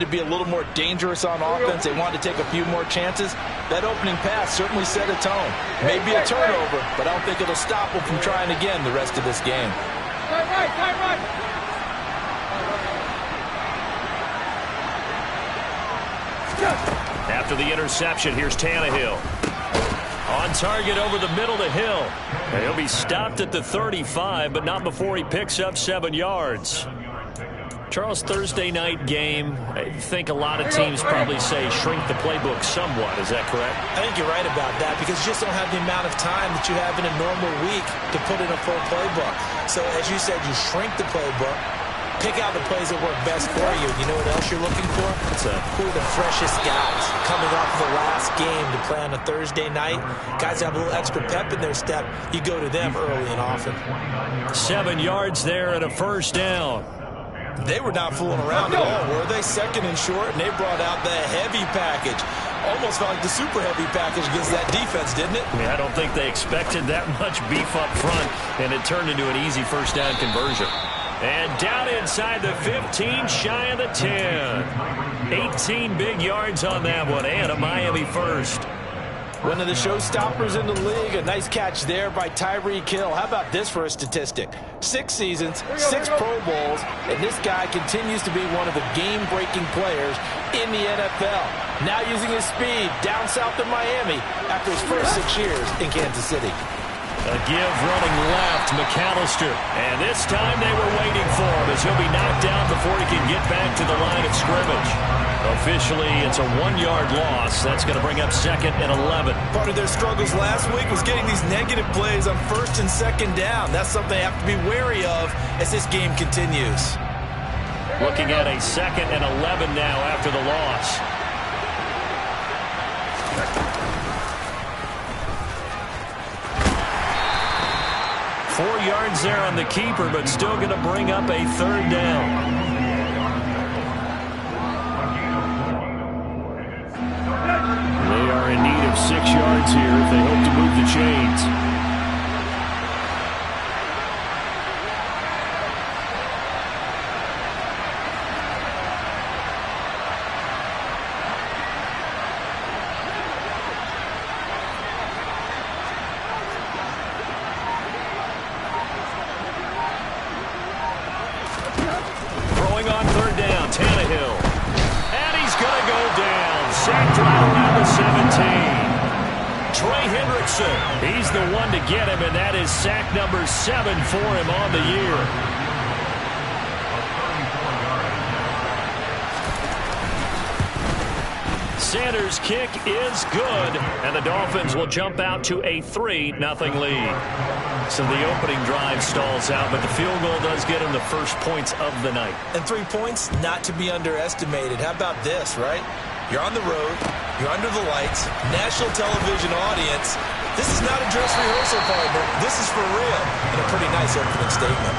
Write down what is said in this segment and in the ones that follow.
to be a little more dangerous on offense. They wanted to take a few more chances. That opening pass certainly set a tone. Maybe a turnover, but I don't think it'll stop them from trying again the rest of this game. After the interception, here's Tannehill. On target over the middle to Hill. And he'll be stopped at the 35, but not before he picks up 7 yards. Charles, Thursday night game, I think a lot of teams probably say shrink the playbook somewhat. Is that correct? I think you're right about that because you just don't have the amount of time that you have in a normal week to put in a full playbook. So as you said, you shrink the playbook, pick out the plays that work best for you. You know what else you're looking for? Who are the freshest guys coming off the last game to play on a Thursday night? Guys have a little extra pep in their step. You go to them early and often. 7 yards there and a first down. They were not fooling around at all, were they? Second and short, and they brought out the heavy package. Almost felt like the super heavy package against that defense, didn't it? I don't think they expected that much beef up front, and it turned into an easy first down conversion. And down inside the 15, shy of the 10. 18 big yards on that one, and a Miami first. One of the showstoppers in the league. A nice catch there by Tyreek Hill. How about this for a statistic? 6 seasons, 6 Pro Bowls, and this guy continues to be one of the game-breaking players in the NFL. Now using his speed down south of Miami after his first 6 years in Kansas City. A give running left, McAllister. And this time they were waiting for him as he'll be knocked down before he can get back to the line of scrimmage. Officially, it's a 1-yard loss. That's going to bring up 2nd and 11. Part of their struggles last week was getting these negative plays on 1st and 2nd down. That's something they have to be wary of as this game continues. Looking at a 2nd and 11 now after the loss. Four yards there on the keeper, but still going to bring up a 3rd down. They are in need of 6 yards here if they hope to move the chains. Throwing on 3rd down, Tannehill. And he's going to go down. Sacked right around the 17. Trey Hendrickson, he's the one to get him, and that is sack number 7 for him on the year. Sanders' kick is good, and the Dolphins will jump out to a 3-0 lead. So the opening drive stalls out, but the field goal does get him the first points of the night. And 3 points, not to be underestimated. How about this, right? You're on the road, you're under the lights, national television audience. This is not a dress rehearsal, partner. This is for real, and a pretty nice opening statement.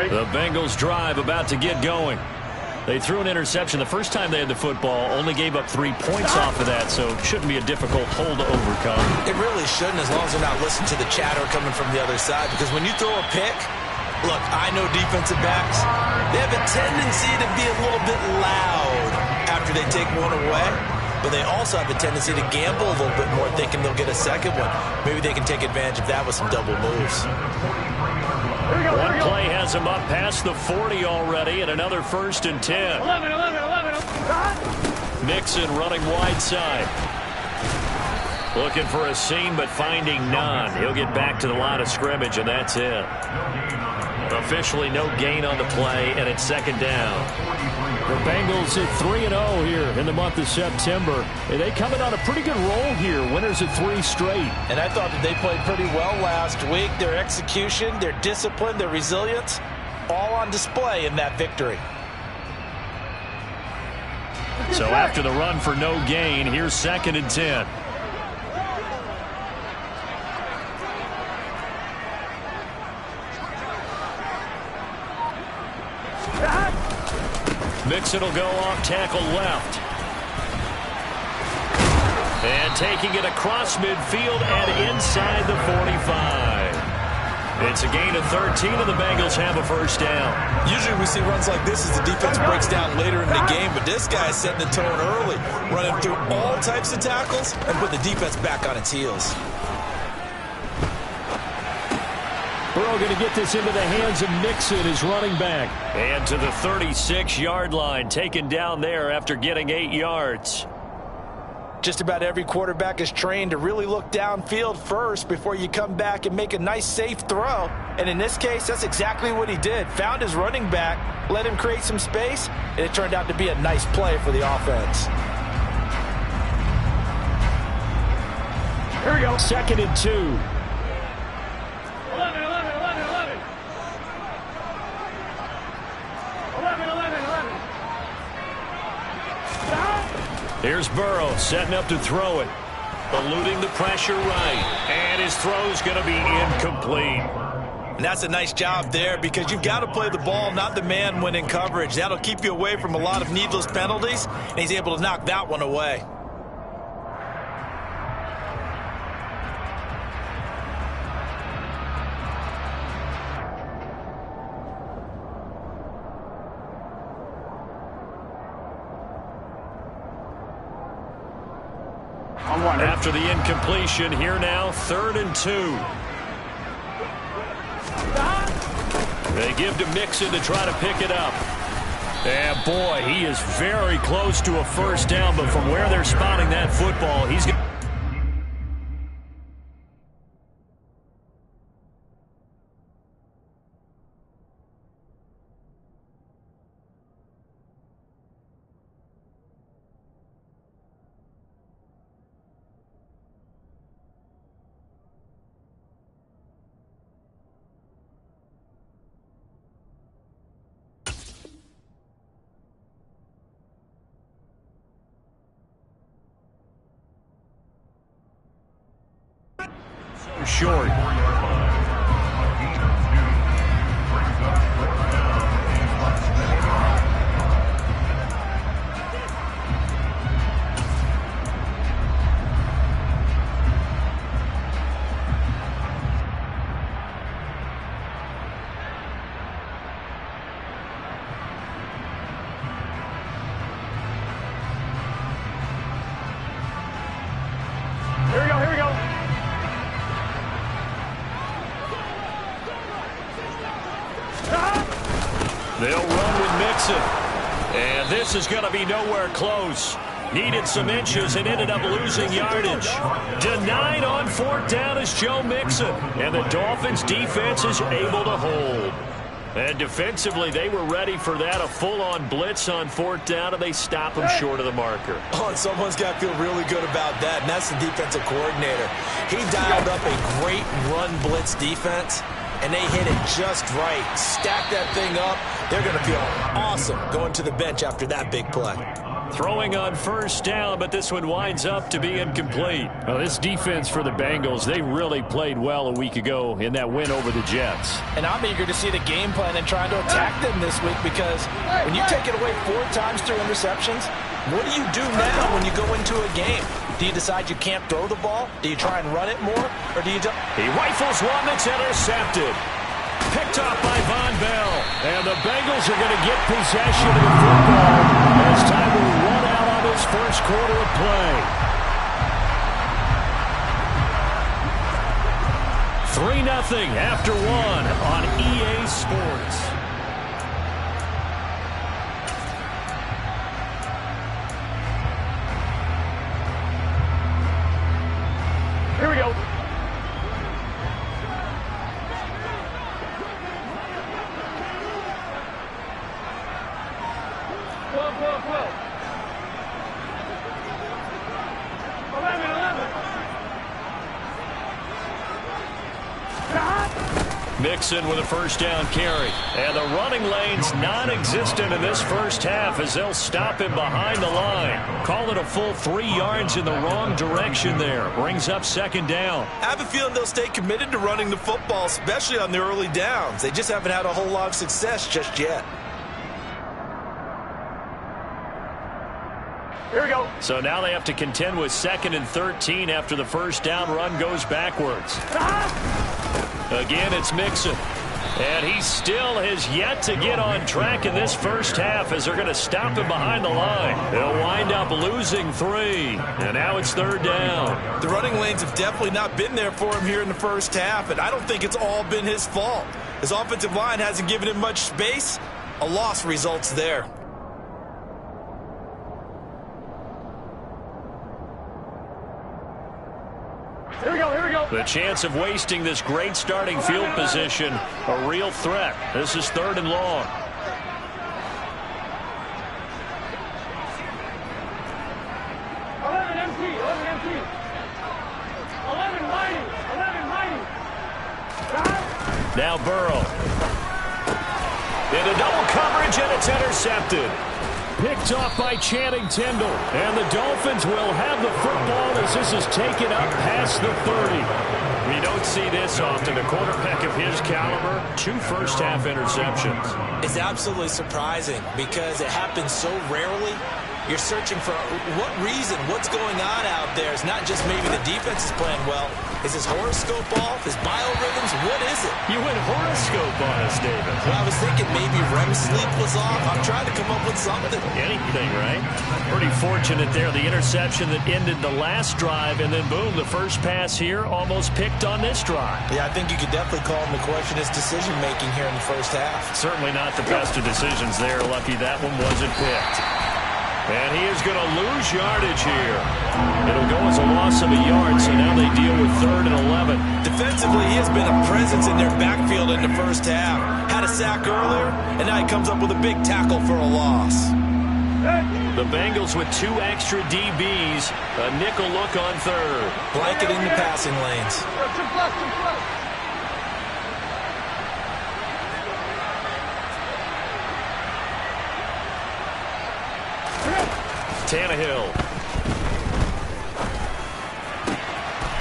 The Bengals drive about to get going. They threw an interception the first time they had the football, only gave up 3 points off of that, so it shouldn't be a difficult hole to overcome. It really shouldn't, as long as they're not listening to the chatter coming from the other side, because when you throw a pick, look, I know defensive backs, they have a tendency to be a little bit loud after they take one away, but they also have a tendency to gamble a little bit more, thinking they'll get a second one. Maybe they can take advantage of that with some double moves. One play has him up past the 40 already, and another 1st and 10. 11. Mixon running wide side. Looking for a seam, but finding none. He'll get back to the line of scrimmage, and that's it. Officially no gain on the play, and it's 2nd down. The Bengals at 3-0 here in the month of September. And they coming on a pretty good roll here. Winners of 3 straight. And I thought that they played pretty well last week. Their execution, their discipline, their resilience, all on display in that victory. So after the run for no gain, here's 2nd and 10. Mixon will go off tackle left. And taking it across midfield and inside the 45. It's a gain of 13, and the Bengals have a first down. Usually we see runs like this as the defense breaks down later in the game, but this guy is setting the tone early, running through all types of tackles and put the defense back on its heels. Burrow going to get this into the hands of Mixon, his running back. And to the 36-yard line, taken down there after getting 8 yards. Just about every quarterback is trained to really look downfield first before you come back and make a nice, safe throw. And in this case, that's exactly what he did. Found his running back, let him create some space, and it turned out to be a nice play for the offense. Here we go. 2nd and 2. 11. Here's Burrow setting up to throw it. Eluding the pressure right. And his throw's going to be incomplete. And that's a nice job there because you've got to play the ball, not the man when in coverage. That'll keep you away from a lot of needless penalties, and he's able to knock that one away. After the incompletion, here now, 3rd and 2. They give to Mixon to try to pick it up. And boy, he is very close to a first down, but from where they're spotting that football, he's going to... short. Here we go. They'll run with Mixon. And this is going to be nowhere close. Needed some inches and ended up losing yardage. Denied on 4th down is Joe Mixon. And the Dolphins' defense is able to hold. And defensively, they were ready for that. A full-on blitz on 4th down, and they stop him short of the marker. Oh, and someone's got to feel really good about that, and that's the defensive coordinator. He dialed up a great run blitz defense, and they hit it just right. Stack that thing up. They're going to feel awesome going to the bench after that big play. Throwing on 1st down, but this one winds up to be incomplete. Well, this defense for the Bengals, they really played well a week ago in that win over the Jets. And I'm eager to see the game plan and trying to attack them this week because when you take it away 4 times through interceptions, what do you do now when you go into a game? Do you decide you can't throw the ball? Do you try and run it more? Or do you just... He rifles one that's intercepted. Picked off by Von Bell. And the Bengals are going to get possession of the football as time will run out on this first quarter of play. 3-0 after 1 on EA Sports. Here we go. Mixon with a 1st down carry. And the running lane's non-existent in this first half as they'll stop him behind the line. Call it a full 3 yards in the wrong direction there. Brings up 2nd down. I have a feeling they'll stay committed to running the football, especially on the early downs. They just haven't had a whole lot of success just yet. Here we go. So now they have to contend with 2nd and 13 after the first down run goes backwards. Again, it's Mixon. And he still has yet to get on track in this first half as they're going to stop him behind the line. They'll wind up losing 3. And now it's 3rd down. The running lanes have definitely not been there for him here in the first half, and I don't think it's all been his fault. His offensive line hasn't given him much space. A loss results there. Here we go, here we go. The chance of wasting this great starting field position, a real threat. This is 3rd and long. Now Burrow. Into double coverage, and it's intercepted. Picked off by Channing Tindall. And the Dolphins will have the football as this is taken up past the 30. We don't see this often. A quarterback of his caliber, 2 first-half interceptions. It's absolutely surprising because it happens so rarely. You're searching for what reason, what's going on out there. It's not just maybe the defense is playing well. Is his horoscope off? His biorhythms? What is it? You went horoscope on us, David. Well, I was thinking maybe REM sleep was off. I'm trying to come up with something. Anything, right? Pretty fortunate there. The interception that ended the last drive, and then boom, the first pass here almost picked on this drive. Yeah, I think you could definitely call him to question his decision-making here in the first half. Certainly not the best of decisions there. Lucky that one wasn't picked. And he is going to lose yardage here. It'll go as a loss of a yard, so now they deal with 3rd and 11. Defensively, he has been a presence in their backfield in the first half. Had a sack earlier, and now he comes up with a big tackle for a loss. The Bengals with 2 extra DBs. A nickel look on 3rd. Blanket in the passing lanes. Tannehill.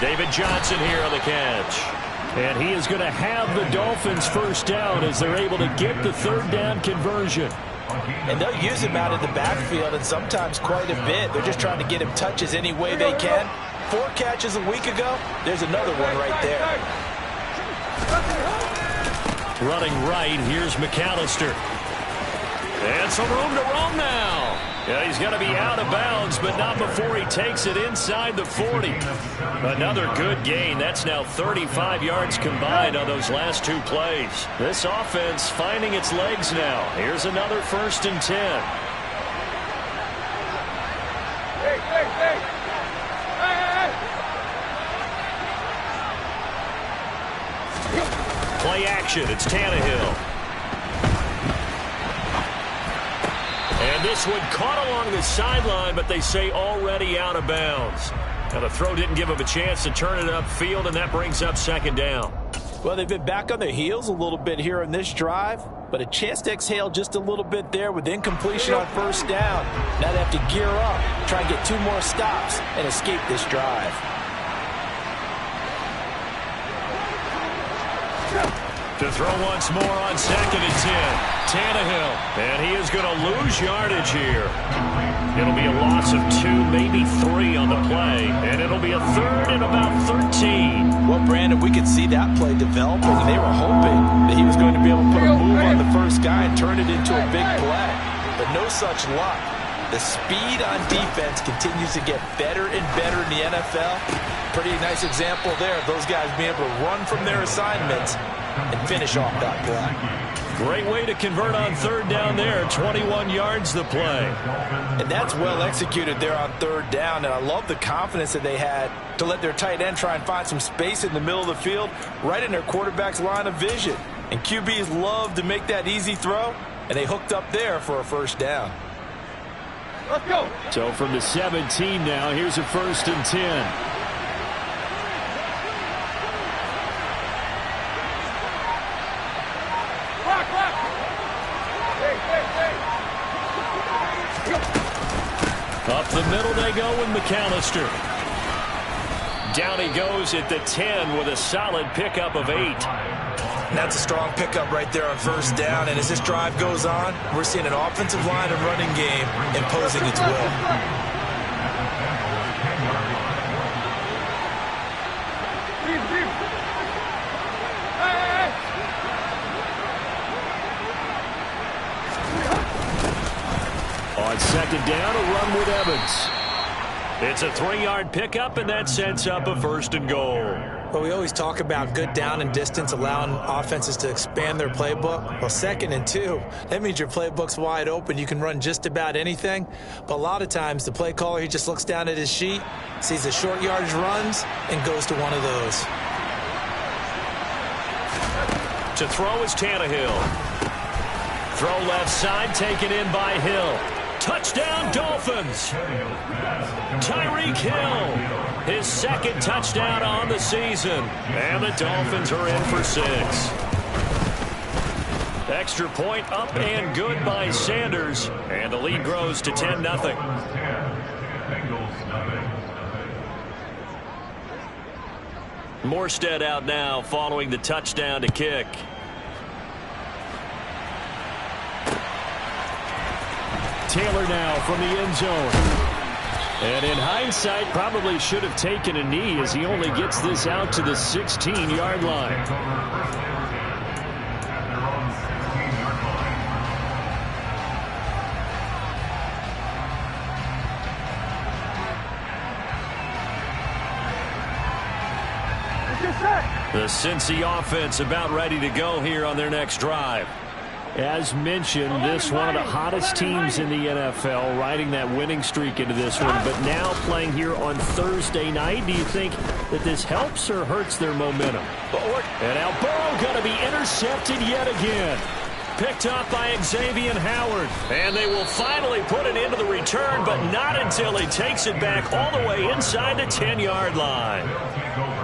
David Johnson here on the catch. And he is going to have the Dolphins first down as they're able to get the 3rd down conversion. And they'll use him out in the backfield, and sometimes quite a bit. They're just trying to get him touches any way they can. 4 catches a week ago. There's another one right there. Running right, here's McAllister. And some room to roam now. Yeah, he's got to be out of bounds, but not before he takes it inside the 40. Another good gain. That's now 35 yards combined on those last 2 plays. This offense finding its legs now. Here's another 1st and 10. Play action. It's Tannehill. And this one caught along the sideline, but they say already out of bounds. Now the throw didn't give him a chance to turn it upfield, and that brings up 2nd down. Well, they've been back on their heels a little bit here in this drive, but a chance to exhale just a little bit there with incompletion on 1st down. Now they have to gear up, try and get 2 more stops, and escape this drive. To throw once more on 2nd and 10. Tannehill. And he is going to lose yardage here. It'll be a loss of 2, maybe 3 on the play. And it'll be a 3rd and about 13. Well, Brandon, we could see that play developing. They were hoping that he was going to be able to put a move on the first guy and turn it into a big play. But no such luck. The speed on defense continues to get better and better in the NFL. Pretty nice example there of those guys being able to run from their assignments and finish off that play. Great way to convert on 3rd down there. 21 yards the play. And that's well executed there on 3rd down. And I love the confidence that they had to let their tight end try and find some space in the middle of the field, right in their quarterback's line of vision. And QBs love to make that easy throw, and they hooked up there for a 1st down. Let's go. So from the 17 now, here's a 1st and 10. Up the middle they go with McAllister. Down he goes at the 10 with a solid pickup of 8. That's a strong pickup right there on 1st down. And as this drive goes on, we're seeing an offensive line and running game imposing its will. On second down, a run with Evans. It's a 3-yard pickup, and that sets up a 1st and goal. Well, we always talk about good down and distance, allowing offenses to expand their playbook. Well, 2nd and 2, that means your playbook's wide open. You can run just about anything. But a lot of times, the play caller, he just looks down at his sheet, sees the short yardage runs, and goes to one of those. To throw is Tannehill. Throw left side, taken in by Hill. Touchdown, Dolphins. Tyreek Hill, his 2nd touchdown on the season. And the Dolphins are in for 6. Extra point up and good by Sanders. And the lead grows to 10-0. Morstead out now following the touchdown to kick. Taylor now from the end zone. And in hindsight, probably should have taken a knee as he only gets this out to the 16-yard line. The Cincy offense about ready to go here on their next drive. As mentioned, this one of the hottest teams in the NFL, riding that winning streak into this one, but now playing here on Thursday night. Do you think that this helps or hurts their momentum? And now Burrow going to be intercepted yet again. Picked up by Xavier Howard. And they will finally put it into the return, but not until he takes it back all the way inside the 10-yard line.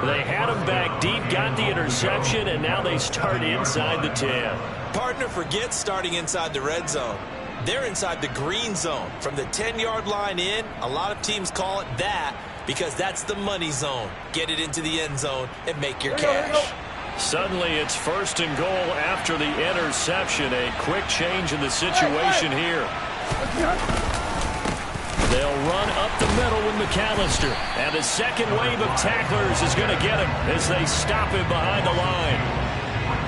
They had him back deep, got the interception, and now they start inside the 10. Partner forgets starting inside the red zone. They're inside the green zone. From the 10-yard line in, a lot of teams call it that because that's the money zone. Get it into the end zone and make your cash. Suddenly it's 1st and goal after the interception. A quick change in the situation here. They'll run up the middle with McAllister. And the second wave of tacklers is going to get him as they stop him behind the line.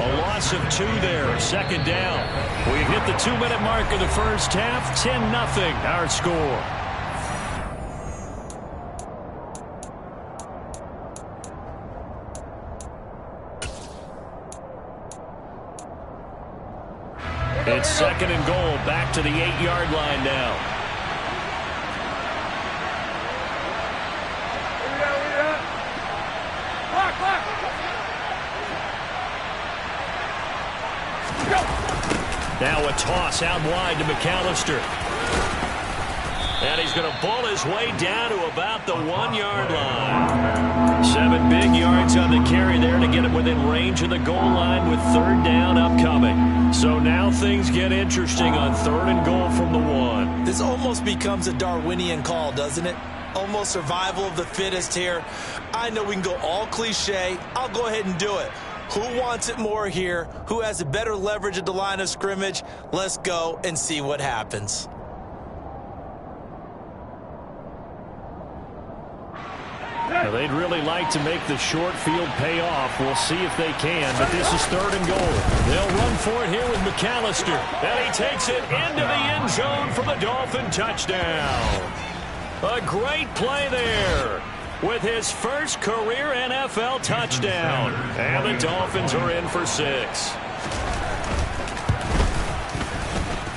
A loss of 2 there, 2nd down. We've hit the 2-minute mark of the first half. 10-0 our score. It's 2nd and goal, back to the 8-yard line now. Now a toss out wide to McAllister. And he's going to pull his way down to about the 1-yard line. 7 big yards on the carry there to get him within range of the goal line with 3rd down upcoming. So now things get interesting on 3rd and goal from the 1. This almost becomes a Darwinian call, doesn't it? Almost survival of the fittest here. I know we can go all cliche. I'll go ahead and do it. Who wants it more here? Who has a better leverage at the line of scrimmage? Let's go and see what happens. Now they'd really like to make the short field pay off. We'll see if they can, but this is 3rd and goal. They'll run for it here with McAllister. And he takes it into the end zone for the Dolphin touchdown. A great play there with his first career NFL touchdown. And the Dolphins are in for 6.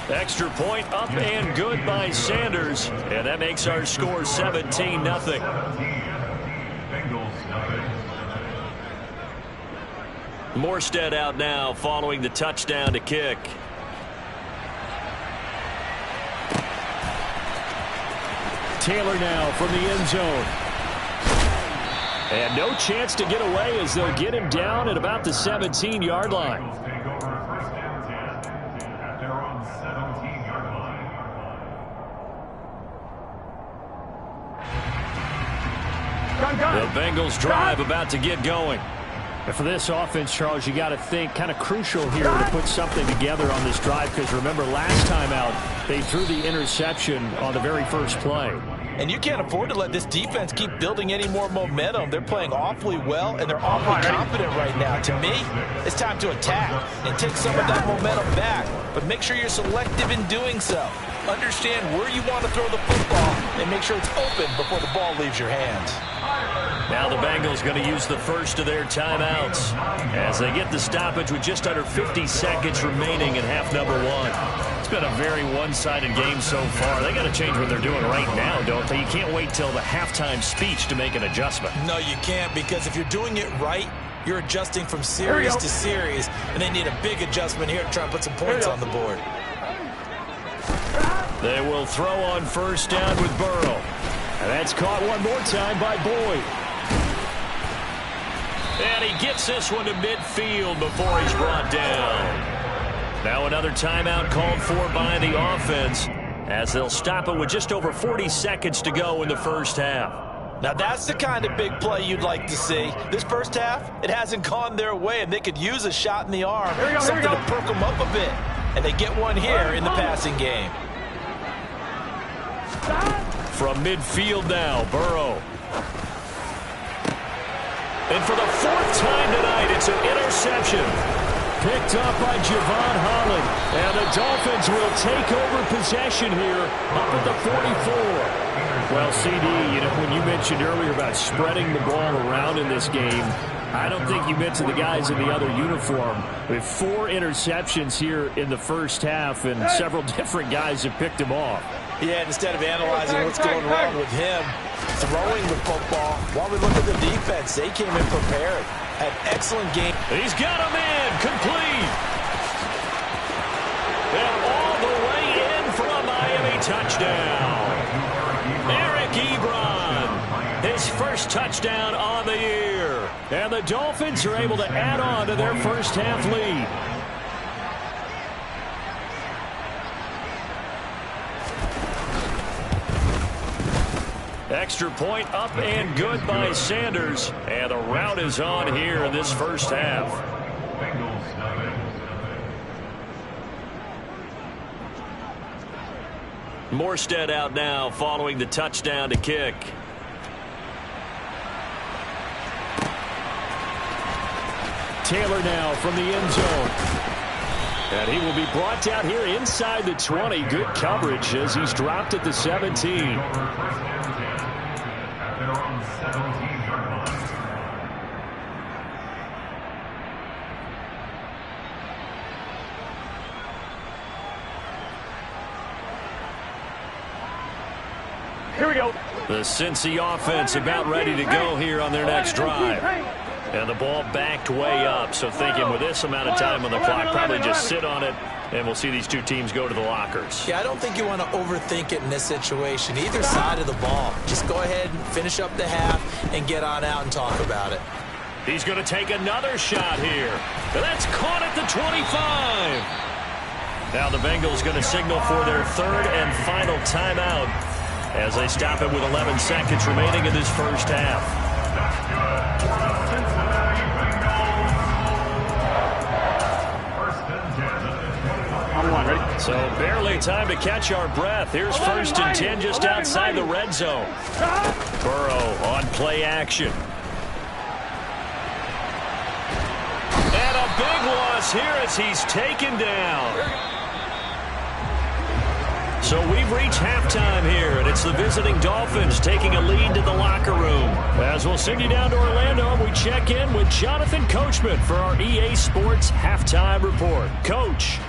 Extra point up and good by Sanders. And that makes our score 17-0. Morstead out now following the touchdown to kick. Taylor now from the end zone. And no chance to get away as they'll get him down at about the 17-yard line. The Bengals drive about to get going. And for this offense, Charles, you got to think kind of crucial here to put something together on this drive because remember last time out they threw the interception on the very first play. And you can't afford to let this defense keep building any more momentum. They're playing awfully well, and they're awfully confident right now. To me, it's time to attack and take some of that momentum back. But make sure you're selective in doing so. Understand where you want to throw the football and make sure it's open before the ball leaves your hands. Now the Bengals going to use the first of their timeouts as they get the stoppage with just under 50 seconds remaining in half number one. It's been a very one-sided game so far. They got to change what they're doing right now, don't they? You can't wait till the halftime speech to make an adjustment. No, you can't, because if you're doing it right, you're adjusting from series to series, and they need a big adjustment here to try and put some points on the board. They will throw on first down with Burrow. And that's caught one more time by Boyd. And he gets this one to midfield before he's brought down. Now another timeout called for by the offense as they'll stop it with just over 40 seconds to go in the first half. Now that's the kind of big play you'd like to see. This first half, it hasn't gone their way, and they could use a shot in the arm, something to perk them up a bit. And they get one here in the passing game. From midfield now, Burrow. And for the fourth time tonight, it's an interception. Picked up by Javon Holland. And the Dolphins will take over possession here up at the 44. Well, CD, you know, when you mentioned earlier about spreading the ball around in this game, I don't think you meant to the guys in the other uniform. We have 4 interceptions here in the first half, and several different guys have picked them off. Yeah, instead of analyzing what's going wrong with him, throwing the football, while we look at the defense, they came in prepared. Had excellent game. He's got him in, complete. And all the way in for a Miami touchdown. Eric Ebron, his first touchdown on the year. And the Dolphins are able to add on to their first half lead. Extra point up and good by Sanders. And the rout is on here in this first half. Morstead out now following the touchdown to kick. Taylor now from the end zone. And he will be brought down here inside the 20. Good coverage as he's dropped at the 17. Here we go. The Cincy offense about ready to go here on their next drive. And the ball backed way up, so thinking with this amount of time on the clock, probably just sit on it, and we'll see these two teams go to the lockers. Yeah, I don't think you want to overthink it in this situation, either side of the ball. Just go ahead and finish up the half and get on out and talk about it. He's going to take another shot here. And that's caught at the 25. Now the Bengals going to signal for their third and final timeout as they stop it with 11 seconds remaining in this first half. So barely time to catch our breath. Here's first and 10 just outside the red zone. Burrow on play action. And a big loss here as he's taken down. So we've reached halftime here, and it's the visiting Dolphins taking a lead to the locker room. As we'll send you down to Orlando, we check in with Jonathan Coachman for our EA Sports Halftime Report. Coach.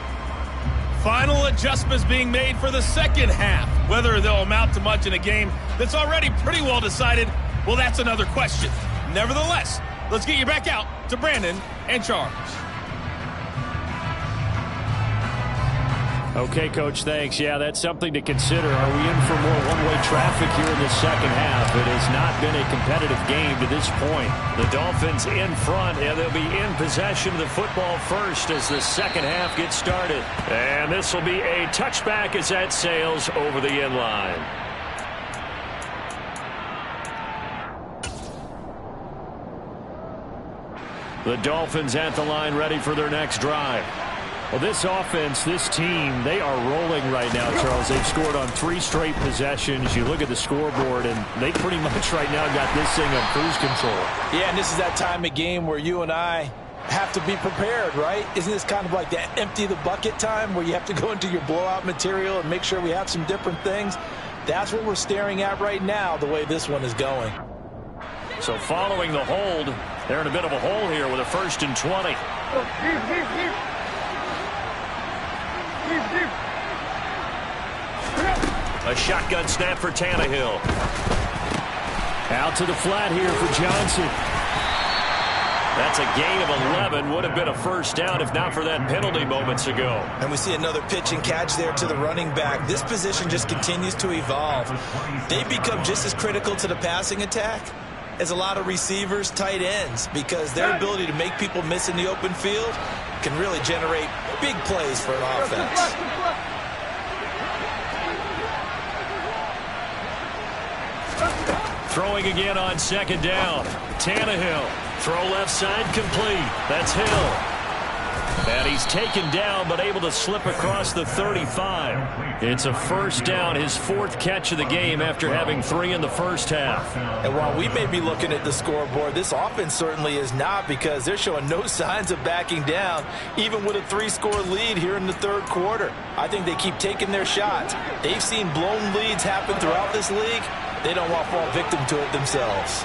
Final adjustments being made for the second half. Whether they'll amount to much in a game that's already pretty well decided, well, that's another question. Nevertheless, let's get you back out to Brandon and Charles. Okay, Coach, thanks. Yeah, that's something to consider. Are we in for more one-way traffic here in the second half? It has not been a competitive game to this point. The Dolphins in front, and they'll be in possession of the football first as the second half gets started. And this will be a touchback as that sails over the end line. The Dolphins at the line ready for their next drive. Well, this offense, this team, they are rolling right now, Charles. They've scored on 3 straight possessions. You look at the scoreboard, and they pretty much right now got this thing on cruise control. Yeah, and this is that time of game where you and I have to be prepared, right? Isn't this kind of like that empty the bucket time where you have to go into your blowout material and make sure we have some different things? That's what we're staring at right now, the way this one is going. So following the hold, they're in a bit of a hole here with a 1st and 20. A shotgun snap for Tannehill. Out to the flat here for Johnson. That's a gain of 11. Would have been a 1st down if not for that penalty moments ago. And we see another pitch and catch there to the running back. This position just continues to evolve. They become just as critical to the passing attack as a lot of receivers, tight ends, because their ability to make people miss in the open field can really generate big plays for an offense. Throwing again on 2nd down. Tannehill. Throw left side complete. That's Hill. And he's taken down but able to slip across the 35. It's a 1st down, his 4th catch of the game after having 3 in the 1st half. And while we may be looking at the scoreboard, this offense certainly is not, because they're showing no signs of backing down, even with a 3-score lead here in the 3rd quarter. I think they keep taking their shots. They've seen blown leads happen throughout this league. They don't want to fall victim to it themselves.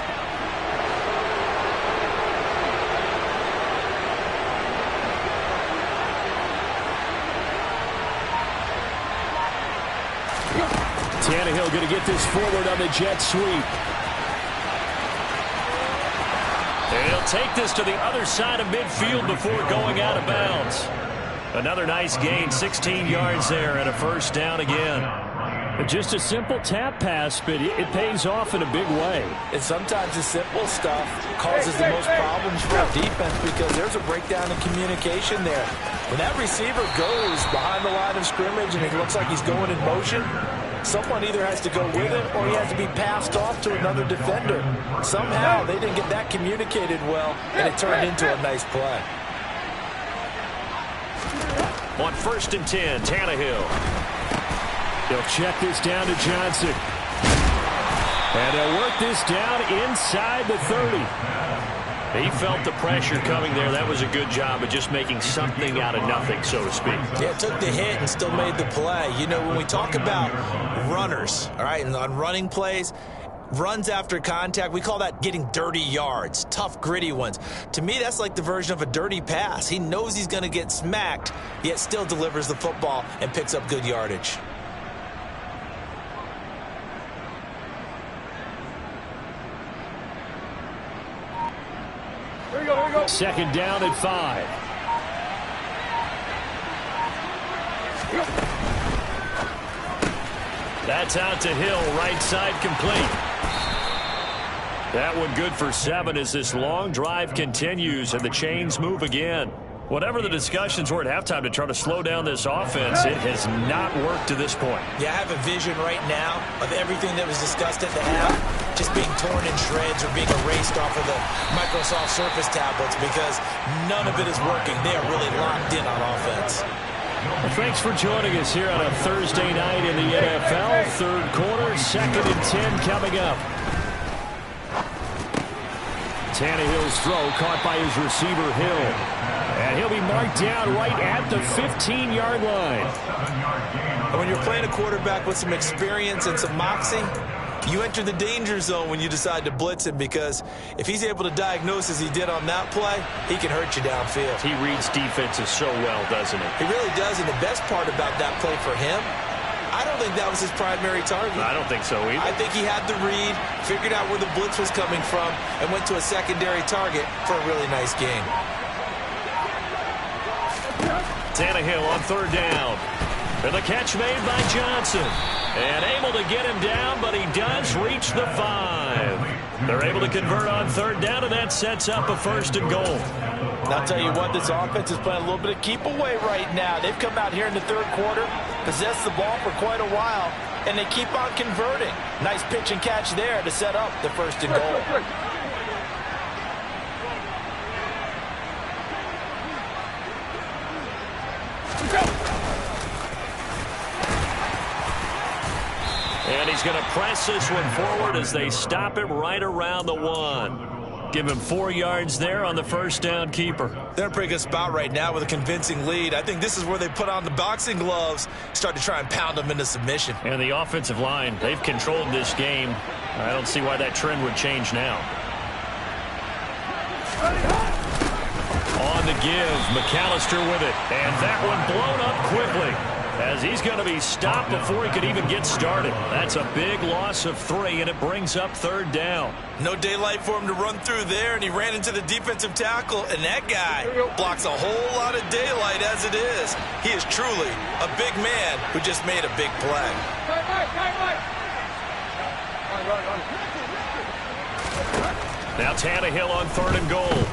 Tannehill going to get this forward on the jet sweep. And he'll take this to the other side of midfield before going out of bounds. Another nice gain, 16 yards there, and a 1st down again. Just a simple tap pass, but it pays off in a big way. And sometimes the simple stuff causes the most problems for a defense, because there's a breakdown in communication there. When that receiver goes behind the line of scrimmage and it looks like he's going in motion, someone either has to go with him or he has to be passed off to another defender. Somehow they didn't get that communicated well, and it turned into a nice play. On 1st and 10, Tannehill. They'll check this down to Johnson. And they'll work this down inside the 30. He felt the pressure coming there. That was a good job of just making something out of nothing, so to speak. Yeah, took the hit and still made the play. You know, when we talk about runners, all right, and on running plays, runs after contact, we call that getting dirty yards, tough, gritty ones. To me, that's like the version of a dirty pass. He knows he's going to get smacked, yet still delivers the football and picks up good yardage. Here we go, here we go. 2nd down and 5. That's out to Hill, right side complete. That one good for 7 as this long drive continues and the chains move again. Whatever the discussions were at halftime to try to slow down this offense, it has not worked to this point. Yeah, I have a vision right now of everything that was discussed at the half just being torn in shreds or being erased off of the Microsoft Surface tablets, because none of it is working. They are really locked in on offense. Well, thanks for joining us here on a Thursday night in the NFL. 3rd quarter, 2nd and 10 coming up. Tannehill's throw caught by his receiver, Hill. And he'll be marked down right at the 15-yard line. And when you're playing a quarterback with some experience and some moxie, you enter the danger zone when you decide to blitz him, because if he's able to diagnose as he did on that play, he can hurt you downfield. He reads defenses so well, doesn't he? He really does, and the best part about that play for him, I don't think that was his primary target. I don't think so either. I think he had the read, figured out where the blitz was coming from, and went to a secondary target for a really nice game. Tannehill on 3rd down. And the catch made by Johnson. And able to get him down, but he does reach the 5. They're able to convert on 3rd down, and that sets up a 1st and goal. And I'll tell you what, this offense is playing a little bit of keep away right now. They've come out here in the 3rd quarter, possessed the ball for quite a while, and they keep on converting. Nice pitch and catch there to set up the 1st and goal. And he's going to press this one forward as they stop him right around the 1. Give him 4 yards there on the first down keeper. They're in a pretty good spot right now with a convincing lead. I think this is where they put on the boxing gloves, start to try and pound them into submission. And the offensive line, they've controlled this game. I don't see why that trend would change now. On the give, McAllister with it. And that one blown up quickly, as he's going to be stopped before he could even get started. That's a big loss of 3, and it brings up 3rd down. No daylight for him to run through there, and he ran into the defensive tackle, and that guy blocks a whole lot of daylight as it is. He is truly a big man who just made a big play. Now Tannehill on 3rd and goal.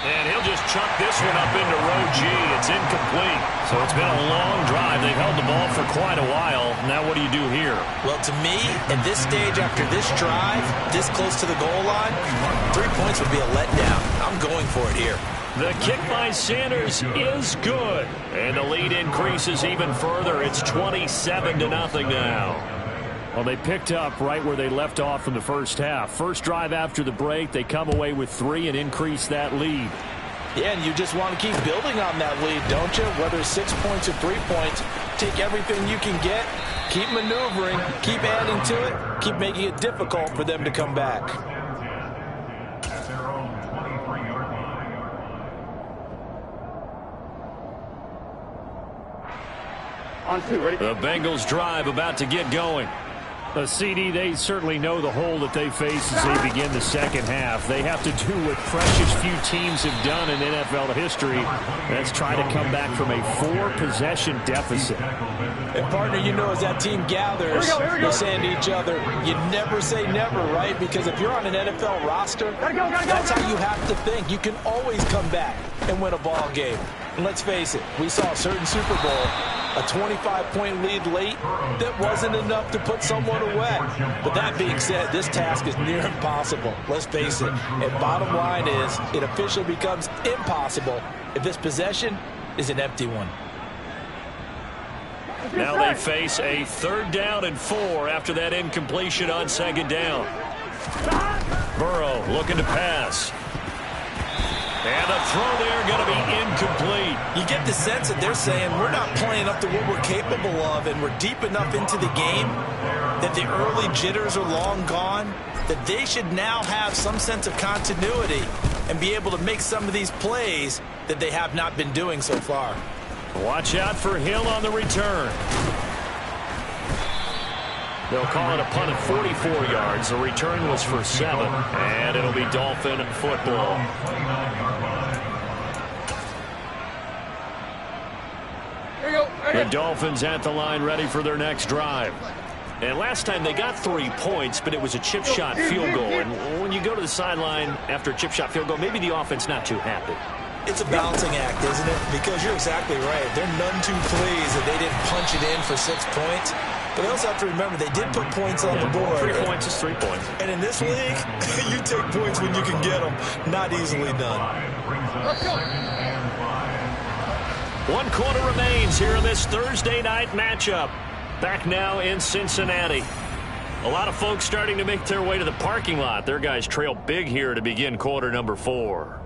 And he'll just chuck this one up into row G. It's incomplete. So it's been a long drive. They've held the ball for quite a while. Now what do you do here? Well, to me, at this stage after this drive, this close to the goal line, 3 points would be a letdown. I'm going for it here. The kick by Sanders is good. And the lead increases even further. It's 27-0 now. Well, they picked up right where they left off from the first half. First drive after the break, they come away with 3 and increase that lead. Yeah, and you just want to keep building on that lead, don't you? Whether it's 6 points or 3 points, take everything you can get, keep maneuvering, keep adding to it, keep making it difficult for them to come back. On 2, ready? The Bengals drive about to get going. The CD, they certainly know the hole that they face as they begin the second half. They have to do what precious few teams have done in NFL history. That's try to come back from a 4-possession deficit. And partner, you know, as that team gathers, they're saying to each other, you never say never, right? Because if you're on an NFL roster, that's how you have to think. You can always come back and win a ball game. And let's face it, we saw a certain Super Bowl, a 25-point lead late, that wasn't enough to put someone away. But that being said, this task is near impossible. Let's face it. And bottom line is, it officially becomes impossible if this possession is an empty one. Now they face a 3rd down and 4 after that incompletion on 2nd down. Burrow looking to pass. And the throw there going to be incomplete. You get the sense that they're saying we're not playing up to what we're capable of, and we're deep enough into the game that the early jitters are long gone, that they should now have some sense of continuity and be able to make some of these plays that they have not been doing so far. Watch out for Hill on the return. They'll call it a punt at 44 yards. The return was for 7, and it'll be Dolphin football. The Dolphins at the line ready for their next drive. And last time they got 3 points, but it was a chip shot field goal. And when you go to the sideline after a chip shot field goal, maybe the offense not too happy. It's a balancing act, isn't it? Because you're exactly right. They're none too pleased that they didn't punch it in for 6 points. But they also have to remember they did put points on the board. 3 points is 3 points. And in this league, you take points when you can get them. Not easily done. Let's go. 1 quarter remains here in this Thursday night matchup. Back now in Cincinnati. A lot of folks starting to make their way to the parking lot. Their guys trail big here to begin quarter number 4.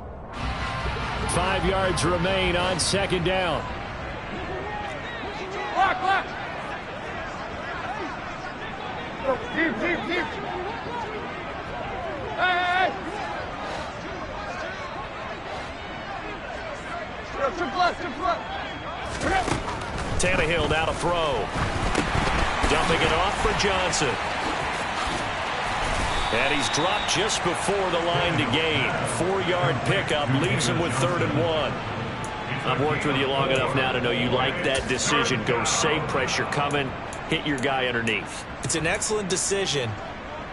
5 yards remain on 2nd down. Block. Deep. Hey. Triple left. Tannehill now to throw. Dumping it off for Johnson. And he's dropped just before the line to gain. 4-yard pickup leaves him with 3rd and 1. I've worked with you long enough now to know you like that decision. Go safe, pressure coming, hit your guy underneath. It's an excellent decision,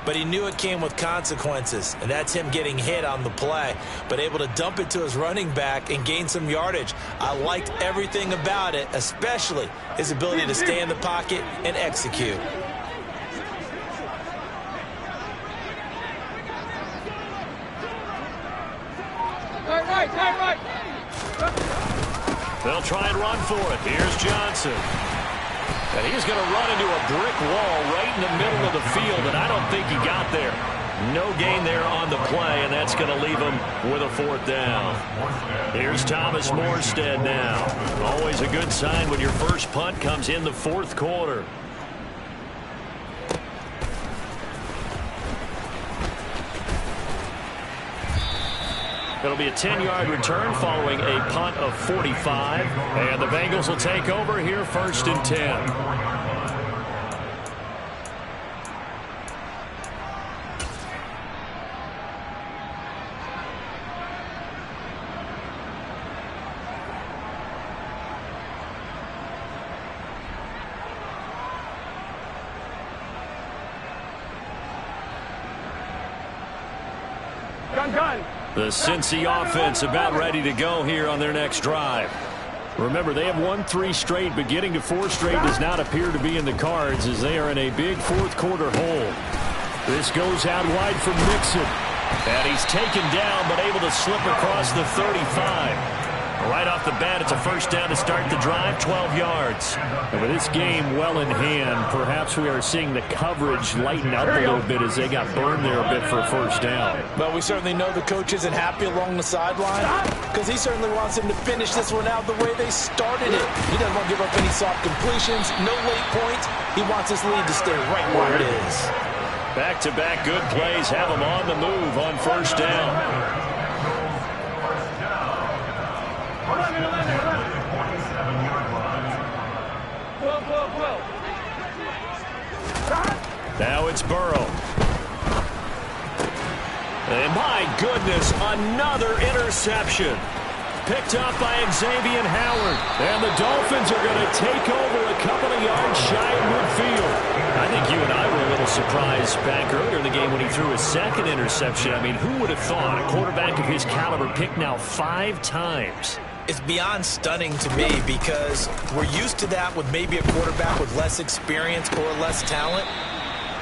but he knew it came with consequences, and that's him getting hit on the play, but able to dump it to his running back and gain some yardage. I liked everything about it, especially his ability to stay in the pocket and execute. Right. They'll try and run for it. Here's Johnson. And he's going to run into a brick wall right in the middle of the field, and I don't think he got there. No gain there on the play, and that's going to leave him with a 4th down. Here's Thomas Morstead now. Always a good sign when your first punt comes in the 4th quarter. It'll be a 10-yard return following a punt of 45. And the Bengals will take over here 1st and 10. The Cincy offense about ready to go here on their next drive. Remember, they have won 3 straight, but getting to 4 straight does not appear to be in the cards as they are in a big 4th quarter hole. This goes out wide for Mixon. And he's taken down, but able to slip across the 35. Right off the bat, it's a 1st down to start the drive, 12 yards. And with this game well in hand, perhaps we are seeing the coverage lighten up a little bit as they got burned there a bit for a 1st down. Well, we certainly know the coach isn't happy along the sideline because he certainly wants him to finish this one out the way they started it. He doesn't want to give up any soft completions, no late points. He wants his lead to stay right where it is. Back-to-back good plays have him on the move on 1st down. Now it's Burrow. And my goodness, another interception. Picked up by Xavier Howard. And the Dolphins are going to take over a couple of yards shy of midfield. I think you and I were a little surprised back earlier in the game when he threw his 2nd interception. I mean, who would have thought a quarterback of his caliber picked now 5 times? It's beyond stunning to me because we're used to that with maybe a quarterback with less experience or less talent.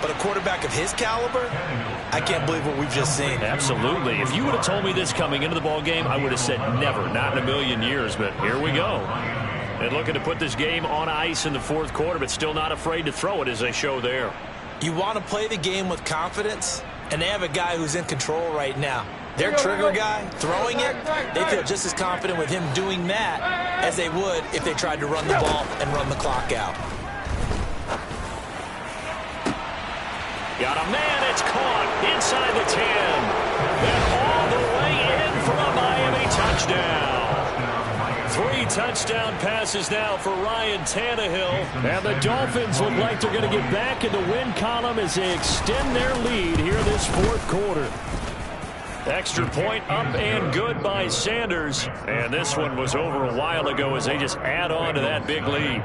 But a quarterback of his caliber, I can't believe what we've just seen. Absolutely. If you would have told me this coming into the ball game, I would have said never, not in a million years. But here we go. And looking to put this game on ice in the 4th quarter, but still not afraid to throw it as they show there. You want to play the game with confidence, and they have a guy who's in control right now. Their trigger guy, throwing it, they feel just as confident with him doing that as they would if they tried to run the ball and run the clock out. Got a man, it's caught inside the 10. And all the way in for a Miami touchdown. 3 touchdown passes now for Ryan Tannehill. And the Dolphins look like they're going to get back in the win column as they extend their lead here this 4th quarter. Extra point up and good by Sanders. And this one was over a while ago as they just add on to that big lead.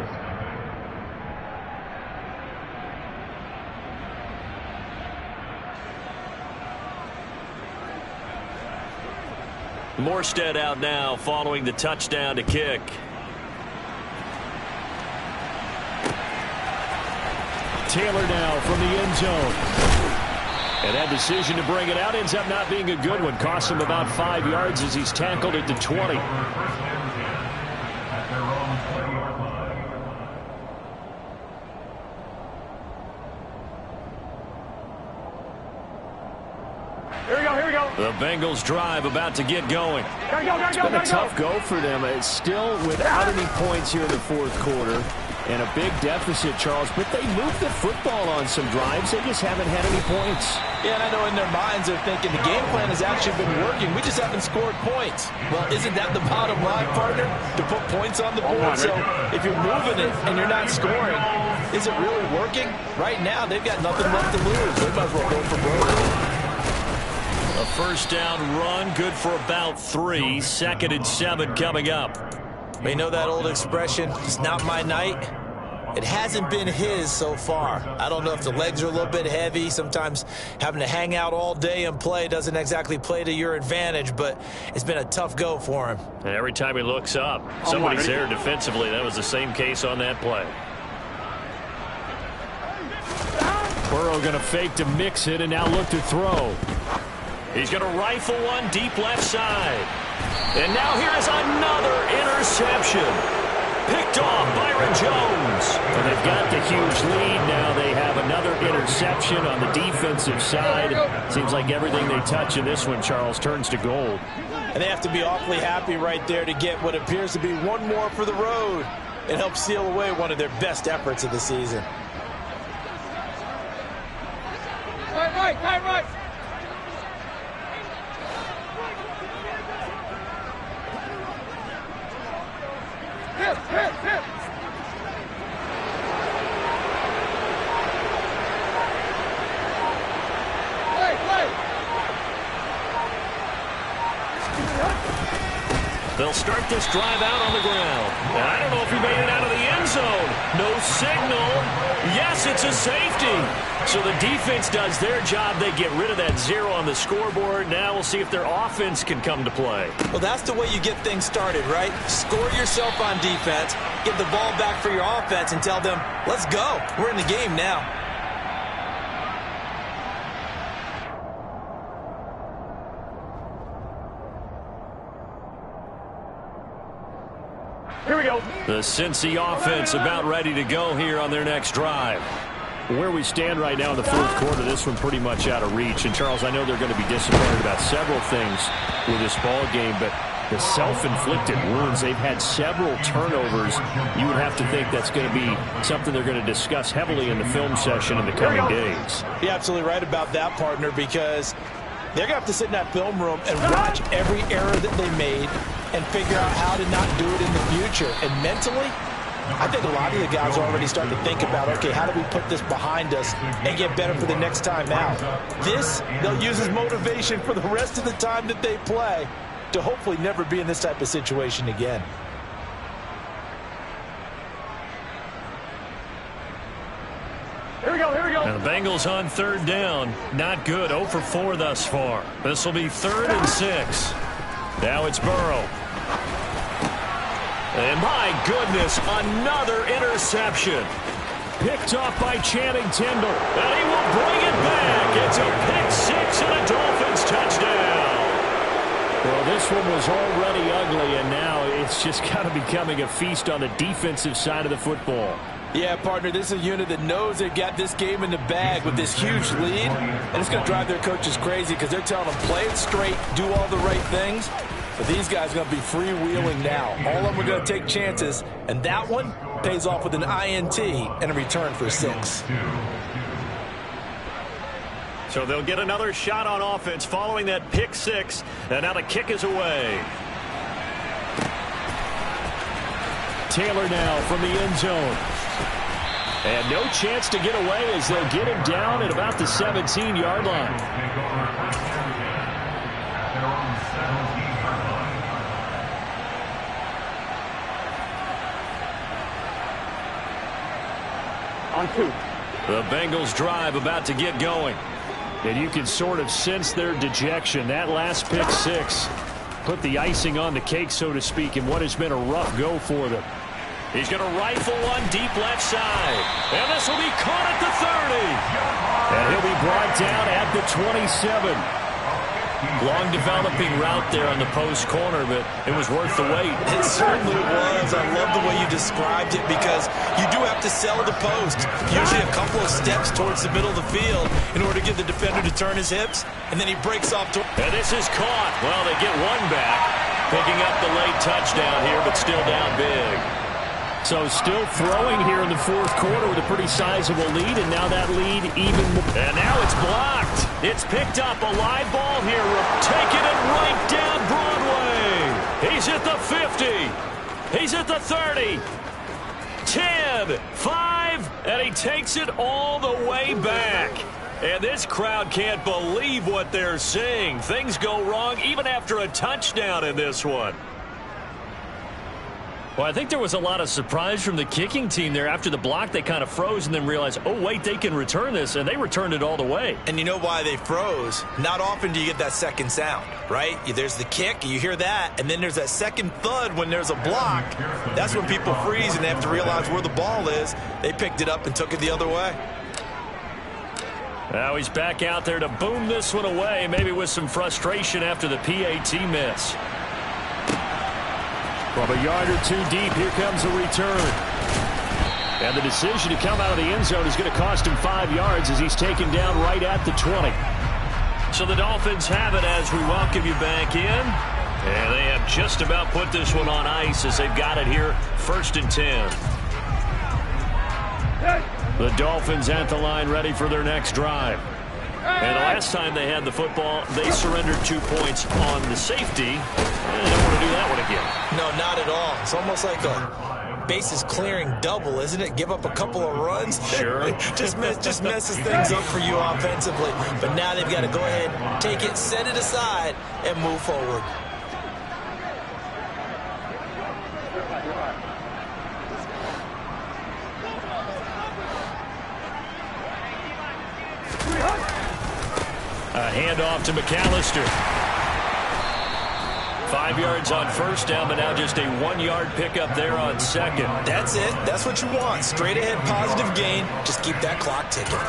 Morstead out now following the touchdown to kick. Taylor now from the end zone. And that decision to bring it out ends up not being a good one. Costs him about 5 yards as he's tackled at the 20. Here we go. The Bengals drive about to get going. It's been a tough go for them. It's still without any points here in the 4th quarter. And a big deficit, Charles. But they moved the football on some drives. They just haven't had any points. Yeah, and I know in their minds they're thinking the game plan has actually been working. We just haven't scored points. Well, isn't that the bottom line, partner? To put points on the board. So if you're moving it and you're not scoring, is it really working? Right now, they've got nothing left to lose. They might as well go for broke. A 1st down run, good for about 3. 2nd and 7 coming up. You know that old expression, it's not my night? It hasn't been his so far. I don't know if the legs are a little bit heavy. Sometimes having to hang out all day and play doesn't exactly play to your advantage, but it's been a tough go for him. And every time he looks up, somebody's there defensively. That was the same case on that play. Burrow going to fake to mix it and now look to throw. He's going to rifle one deep left side. And now here is another interception. Picked off, Byron Jones. And they've got the huge lead. Now they have another interception on the defensive side. Seems like everything they touch in this one, Charles, turns to gold. And they have to be awfully happy right there to get what appears to be one more for the road and help seal away one of their best efforts of the season. Right. Hit. They'll start this drive out on the ground. And I don't know if he made it out of the end zone. No signal. Yes, it's a safety. So the defense does their job. They get rid of that 0 on the scoreboard. Now we'll see if their offense can come to play. Well, that's the way you get things started, right? Score yourself on defense, get the ball back for your offense, and tell them, let's go. We're in the game now. Here we go. The Cincy offense about ready to go here on their next drive. Where we stand right now in the fourth quarter, this one pretty much out of reach. And, Charles, I know they're going to be disappointed about several things with this ball game, but the self-inflicted wounds, they've had several turnovers. You would have to think that's going to be something they're going to discuss heavily in the film session in the coming days. You're absolutely right about that, partner, because they're going to have to sit in that film room and watch every error that they made and figure out how to not do it in the future. And mentally, I think a lot of the guys are already starting to think about, okay, how do we put this behind us and get better for the next time out? This, they'll use as motivation for the rest of the time that they play to hopefully never be in this type of situation again. Here we go. And the Bengals on third down. Not good. 0 for 4 thus far. This will be 3rd and 6. Now it's Burrow. And my goodness, another interception. Picked off by Channing Tindall. And he will bring it back. It's a pick 6 and a Dolphins touchdown. Well, this one was already ugly, and now it's just kind of becoming a feast on the defensive side of the football. Yeah, partner, this is a unit that knows they've got this game in the bag with this huge lead, and it's going to drive their coaches crazy because they're telling them play it straight, do all the right things. But these guys are going to be freewheeling now. All of them are going to take chances, and that one pays off with an INT and a return for 6. So they'll get another shot on offense following that pick 6, and now the kick is away. Taylor now from the end zone. And no chance to get away as they'll get him down at about the 17-yard line. On 2. The Bengals drive about to get going. And you can sort of sense their dejection. That last pick 6 put the icing on the cake, so to speak, in what has been a rough go for them. He's going to rifle one deep left side. And this will be caught at the 30. And he'll be brought down at the 27. Long developing route there on the post corner, but it was worth the wait. It certainly was. I love the way you described it because you do have to sell the post. Usually a couple of steps towards the middle of the field in order to get the defender to turn his hips, and then he breaks off. And this is caught. Well, they get one back. Picking up the late touchdown here, but still down big. So still throwing here in the fourth quarter with a pretty sizable lead, and now that lead even more. And now it's blocked. It's picked up. A live ball here. Taking it right down Broadway. He's at the 50. He's at the 30. 10, 5, and he takes it all the way back. And this crowd can't believe what they're seeing. Things go wrong even after a touchdown in this one. Well, I think there was a lot of surprise from the kicking team there. After the block, they kind of froze and then realized, oh, wait, they can return this, and they returned it all the way. And you know why they froze? Not often do you get that second sound, right? There's the kick, you hear that, and then there's that second thud when there's a block. That's when people freeze and they have to realize where the ball is. They picked it up and took it the other way. Now he's back out there to boom this one away, maybe with some frustration after the PAT miss. From a yard or two deep, here comes a return. And the decision to come out of the end zone is going to cost him 5 yards as he's taken down right at the 20. So the Dolphins have it as we welcome you back in. And they have just about put this one on ice as they've got it here, 1st and 10. The Dolphins at the line ready for their next drive. And the last time they had the football, they surrendered 2 points on the safety. And they don't want to do that one again. No, not at all. It's almost like a bases clearing double, isn't it? Give up a couple of runs. Sure. just messes things up for you offensively. But now they've got to go ahead, take it, set it aside, and move forward. A handoff to McAllister. 5 yards on first down, but now just a 1-yard pickup there on second. That's it. That's what you want. Straight ahead, positive gain. Just keep that clock ticking.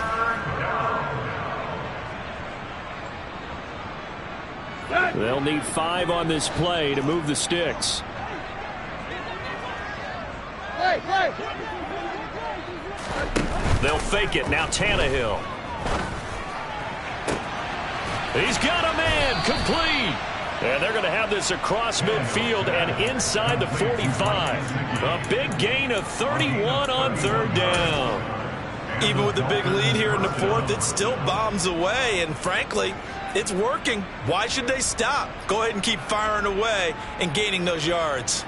They'll need 5 on this play to move the sticks. They'll fake it. Now Tannehill. He's got a man complete. And they're going to have this across midfield and inside the 45. A big gain of 31 on 3rd down. Even with the big lead here in the 4th, it still bombs away. And frankly, it's working. Why should they stop? Go ahead and keep firing away and gaining those yards.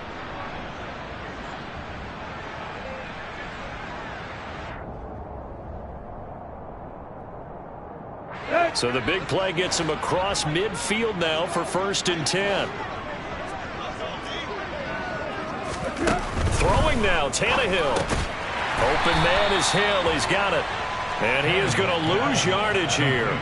So the big play gets him across midfield now for 1st and 10. Throwing now, Tannehill. Open man is Hill. He's got it. And he is going to lose yardage here.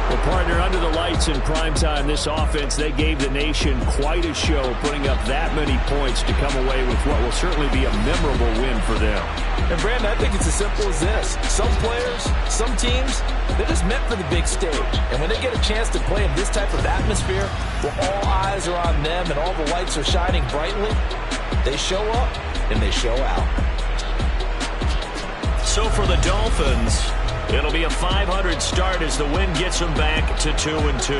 Well, partner, under the lights in primetime, this offense, they gave the nation quite a show, putting up that many points to come away with what will certainly be a memorable win for them. And, Brandon, I think it's as simple as this. Some players, some teams, they're just meant for the big stage. And when they get a chance to play in this type of atmosphere, where all eyes are on them and all the lights are shining brightly, they show up and they show out. So for the Dolphins, it'll be a 500 start as the win gets them back to 2-2.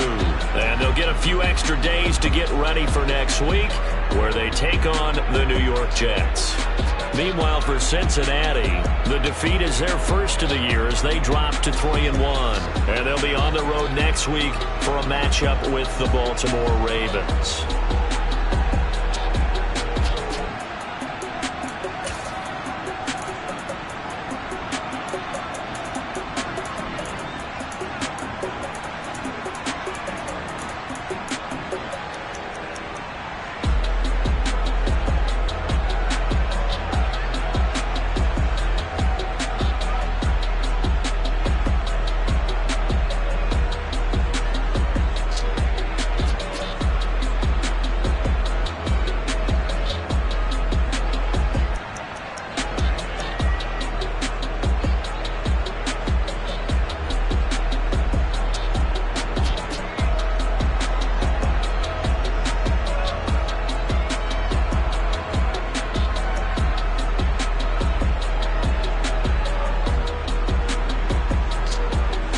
And they'll get a few extra days to get ready for next week, where they take on the New York Jets. Meanwhile, for Cincinnati, the defeat is their first of the year as they drop to 3-1. And they'll be on the road next week for a matchup with the Baltimore Ravens.